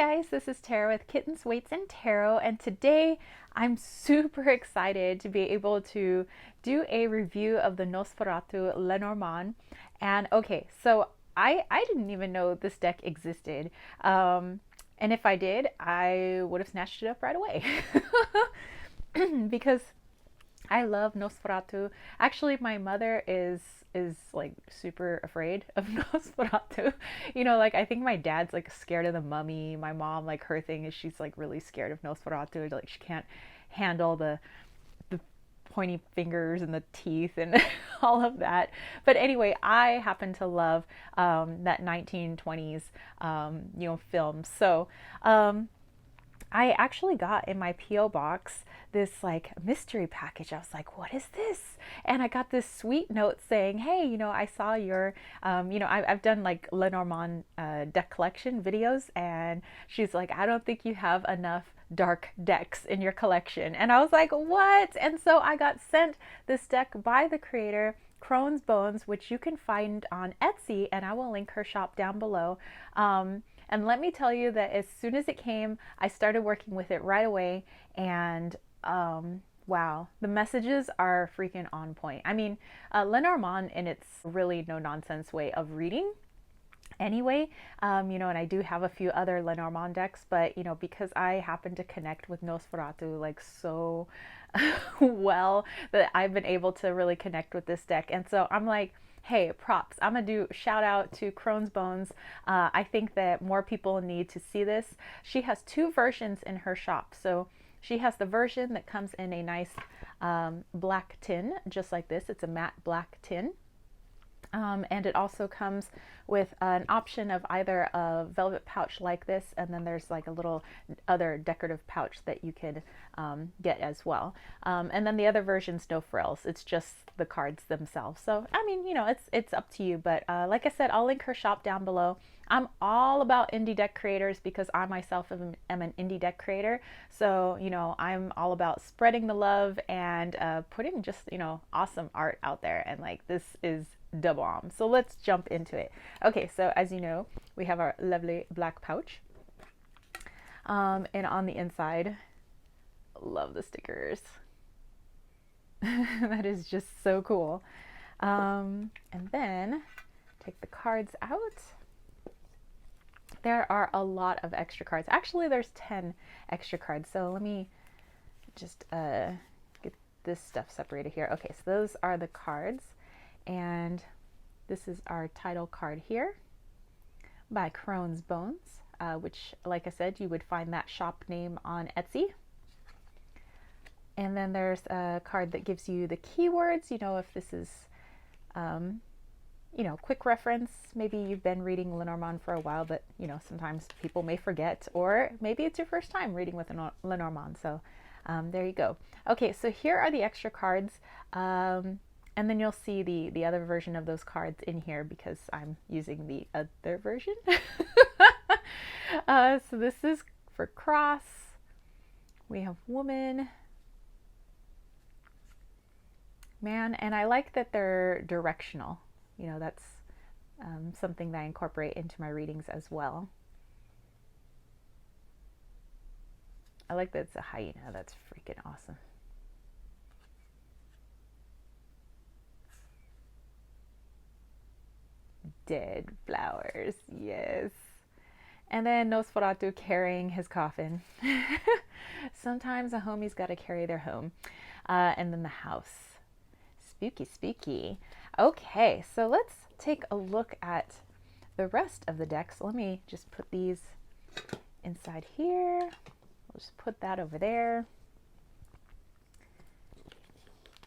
guys, this is Tara with Kittens, Weights, and Tarot, and today I'm super excited to be able to do a review of the Nosferatu Lenormand. And okay, so I didn't even know this deck existed, and if I did, I would have snatched it up right away because I love Nosferatu. Actually, my mother is like super afraid of Nosferatu. Like I think my dad's like scared of the mummy. My mom, like her thing is she's like really scared of Nosferatu. Like she can't handle the pointy fingers and the teeth and all of that. But anyway, I happen to love that 1920s film. So I actually got in my P.O. box this like mystery package. I was like, what is this? And I got this sweet note saying, hey, I saw your, I've done like Lenormand deck collection videos. And she's like, I don't think you have enough dark decks in your collection. And I was like, what? And so I got sent this deck by the creator, Crone's Bones, which you can find on Etsy, and I will link her shop down below. And let me tell you that as soon as it came, I started working with it right away. And wow, the messages are freaking on point. I mean, Lenormand in its really no nonsense way of reading anyway, and I do have a few other Lenormand decks, but because I happen to connect with Nosferatu like so well, that I've been able to really connect with this deck. And so I'm like, hey, props. I'm gonna do shout out to Crone's Bones. I think that more people need to see this. She has two versions in her shop. So she has the version that comes in a nice black tin, just like this. It's a matte black tin. And it also comes with an option of either a velvet pouch like this, and then there's like a little other decorative pouch that you could get as well. And then the other version's no frills. It's just the cards themselves. So, I mean, it's up to you. But like I said, I'll link her shop down below. I'm all about indie deck creators because I myself am an indie deck creator. So, I'm all about spreading the love and putting just, awesome art out there. And like, this is da bomb. So let's jump into it. Okay, so as you know, we have our lovely black pouch. And on the inside, love the stickers. That is just so cool. And then take the cards out. There are a lot of extra cards. Actually, there's 10 extra cards. So let me just get this stuff separated here. Okay, so those are the cards. And this is our title card here by Crone's Bones, which, like I said, you would find that shop name on Etsy. And then there's a card that gives you the keywords, if this is, quick reference. Maybe you've been reading Lenormand for a while, but, sometimes people may forget, or maybe it's your first time reading with Lenormand. So there you go. Okay, so here are the extra cards. And then you'll see the other version of those cards in here because I'm using the other version. So this is for cross. We have woman, man, and I like that they're directional. That's something that I incorporate into my readings as well. I like that it's a hyena. That's freaking awesome. Dead flowers, yes. And then Nosferatu carrying his coffin. Sometimes a homie's got to carry their home. And then the house. Spooky, spooky. Okay, so let's take a look at the rest of the deck. So let me just put these inside here. We'll just put that over there.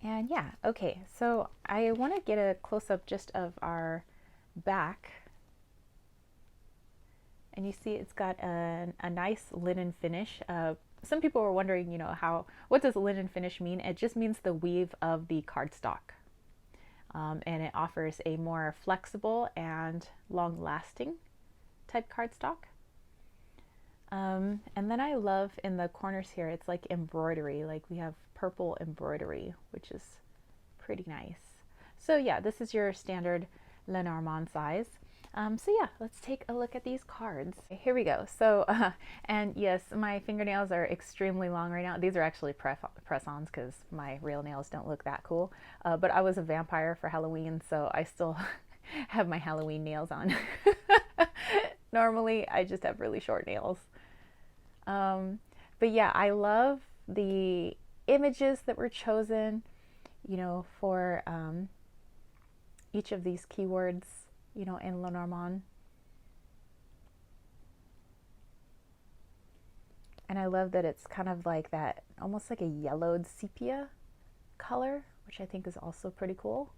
And yeah, okay, so I want to get a close-up just of our back, and you see it's got a nice linen finish. Some people were wondering, what does linen finish mean? It just means the weave of the cardstock, and it offers a more flexible and long-lasting type cardstock. And then I love in the corners here, it's like embroidery, like we have purple embroidery, which is pretty nice. So yeah, this is your standard Lenormand size. So yeah, let's take a look at these cards. Here we go. So, and yes, my fingernails are extremely long right now. These are actually press-ons because my real nails don't look that cool. But I was a vampire for Halloween, so I still have my Halloween nails on. Normally, I just have really short nails. Um, but yeah, I love the images that were chosen, for each of these keywords, in Lenormand. And I love that it's kind of like that, almost like a yellowed sepia color, which I think is also pretty cool.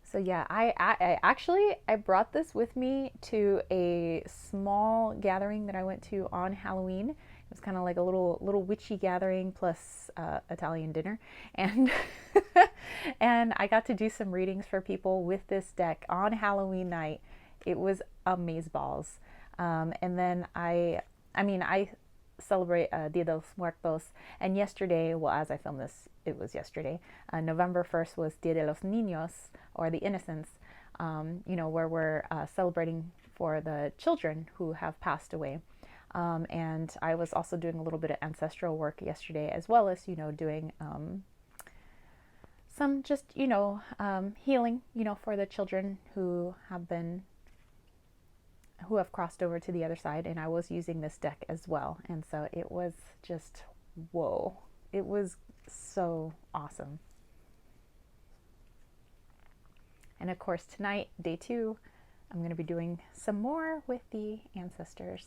So yeah, I actually I brought this with me to a small gathering that I went to on Halloween. It was kind of like a little witchy gathering plus Italian dinner, and and I got to do some readings for people with this deck on Halloween night. It was amazeballs. And then I celebrate Dia de los Muertos. And yesterday, well, as I filmed this, it was yesterday. November 1st was Dia de los Niños, or the Innocents, where we're celebrating for the children who have passed away. And I was also doing a little bit of ancestral work yesterday, as well as, doing some just, healing, for the children who have crossed over to the other side, and I was using this deck as well. And so it was just, whoa, it was so awesome. And of course, tonight, day 2, I'm going to be doing some more with the ancestors.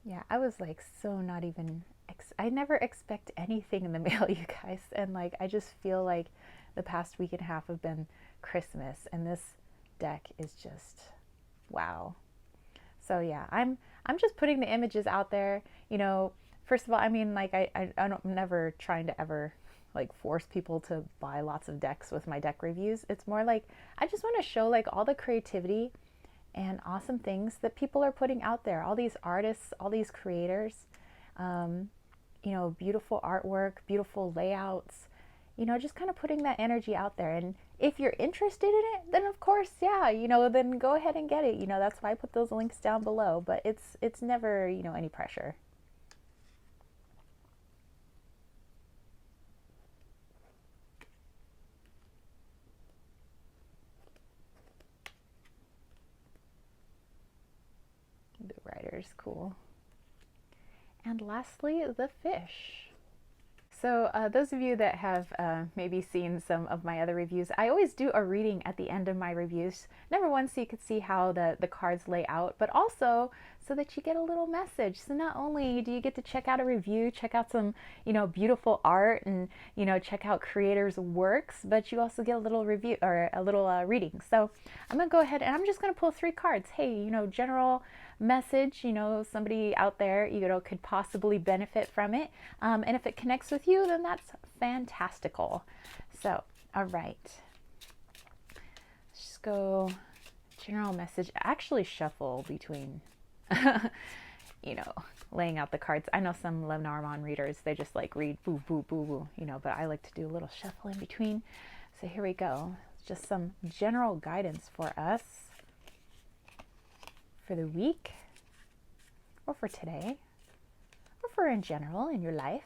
Yeah, I was like so not even, I never expect anything in the mail, you guys. And like, I just feel like the past week and a half have been Christmas, and this deck is just wow. So yeah, I'm just putting the images out there. First of all, I mean, like I'm never trying to ever like force people to buy lots of decks with my deck reviews. It's more like I just want to show like all the creativity and awesome things that people are putting out there. All these artists, all these creators, beautiful artwork, beautiful layouts, just kind of putting that energy out there. And if you're interested in it, then of course, yeah, then go ahead and get it. That's why I put those links down below, but it's never, any pressure. The writer's cool. And lastly, the fish. So those of you that have maybe seen some of my other reviews, I always do a reading at the end of my reviews. Number one, so you can see how the cards lay out, but also so that you get a little message. So not only do you get to check out a review, check out some, beautiful art and, check out creators' works, but you also get a little review or a little reading. So I'm going to go ahead and I'm just going to pull 3 cards. Hey, general message, somebody out there, could possibly benefit from it. And if it connects with you, then that's fantastical. So, all right. Let's just go general message. Actually shuffle between, laying out the cards. I know some Lenormand readers, they just like read boo, boo, boo, boo, but I like to do a little shuffle in between. So here we go. Just some general guidance for us for the week, or for today, or for in general in your life.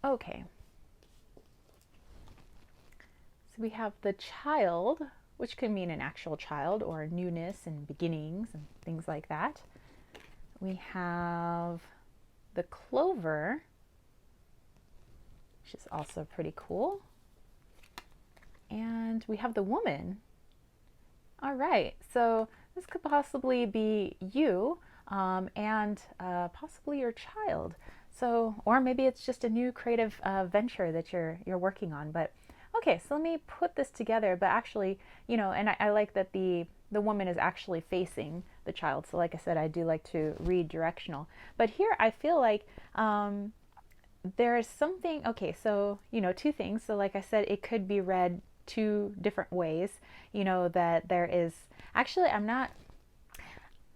Okay. So we have the child, which can mean an actual child or newness and beginnings and things like that. We have the clover, which is also pretty cool. And we have the woman. All right, so this could possibly be you and possibly your child. So, or maybe it's just a new creative venture that you're working on. But okay, so let me put this together. But actually, and I like that the woman is actually facing the child. So like I said, I do like to read directional. But here I feel like there is something, okay, so, 2 things. So like I said, it could be read 2 different ways, that there is, actually,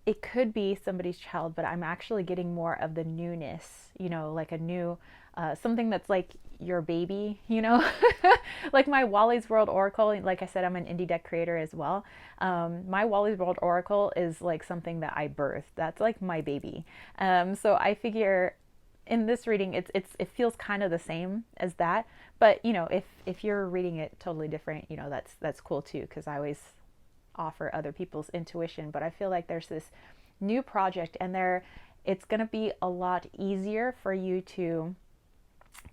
it could be somebody's child, but I'm actually getting more of the newness, you know, like a new, something that's like your baby, you know, like my Wally's World Oracle. Like I said, I'm an indie deck creator as well. My Wally's World Oracle is like something that I birthed. That's like my baby. So I figure in this reading, it feels kind of the same as that. But you know, if you're reading it totally different, you know, that's cool too, because I always offer other people's intuition. But I feel like there's this new project, and it's going to be a lot easier for you to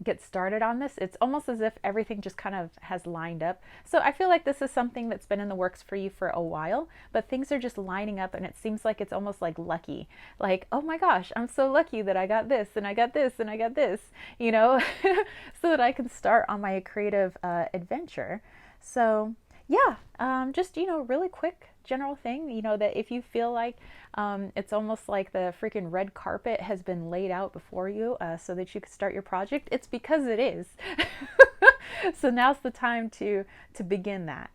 get started on this. It's almost as if everything just kind of has lined up. So I feel like this is something that's been in the works for you for a while, but things are just lining up, and it seems like it's almost like lucky. Like, oh my gosh, I'm so lucky that I got this and I got this and I got this, you know, so that I can start on my creative adventure. So yeah, just, you know, really quick general thing, you know, that if you feel like it's almost like the freaking red carpet has been laid out before you so that you can start your project, it's because it is. So now's the time to begin that.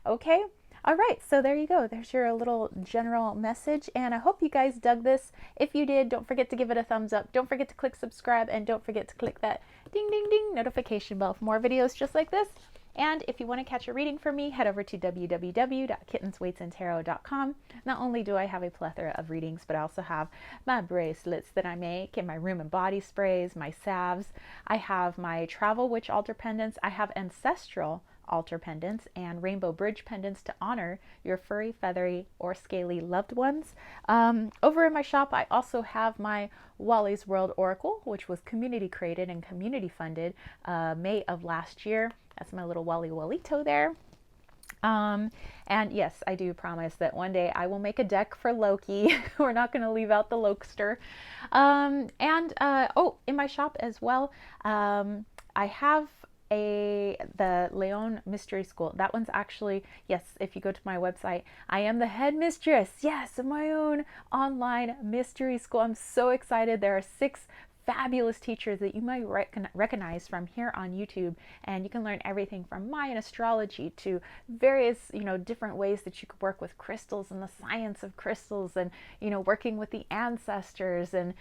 Okay? All right, so there you go. There's your little general message, and I hope you guys dug this. If you did, don't forget to give it a thumbs up. Don't forget to click subscribe, and don't forget to click that ding, ding, ding notification bell for more videos just like this. And if you want to catch a reading from me, head over to www.kittensweightsandtarot.com. Not only do I have a plethora of readings, but I also have my bracelets that I make, and my room and body sprays, my salves. I have my travel witch altar pendants. I have ancestral altar pendants and rainbow bridge pendants to honor your furry, feathery, or scaly loved ones. Over in my shop, I also have my Wally's World Oracle, which was community created and community funded May of last year. That's my little Wally Wallito there. And yes, I do promise that one day I will make a deck for Loki. We're not going to leave out the Lokester. Oh, in my shop as well, I have the Leon Mystery School. That one's actually, yes, if you go to my website, I am the head mistress, yes, of my own online mystery school. I'm so excited. There are 6 fabulous teachers that you might recognize from here on YouTube, and you can learn everything from Mayan astrology to various, you know, different ways that you could work with crystals and the science of crystals, and, you know, working with the ancestors, and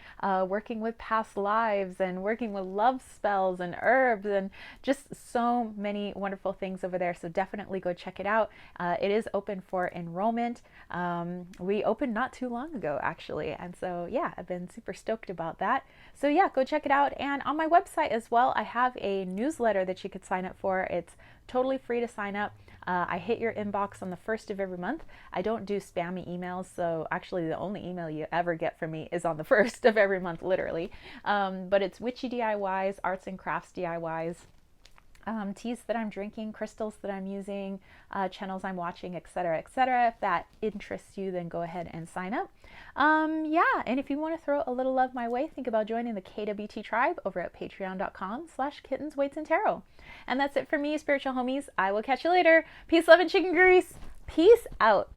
working with past lives, and working with love spells and herbs, and just so many wonderful things over there. So definitely go check it out. It is open for enrollment. We opened not too long ago, actually, and so yeah, I've been super stoked about that. So yeah, go check it out. And on my website as well, I have a newsletter that you could sign up for. It's totally free to sign up. I hit your inbox on the 1st of every month. I don't do spammy emails, so actually the only email you ever get from me is on the 1st of every month, literally. But it's witchy DIYs, arts and crafts DIYs. Teas that I'm drinking, crystals that I'm using, channels I'm watching, etc., etc. If that interests you, then go ahead and sign up. Yeah, and if you want to throw a little love my way, think about joining the KWT tribe over at patreon.com/kittensweightsandtarot. And that's it for me, spiritual homies. I will catch you later. Peace, love, and chicken grease. Peace out.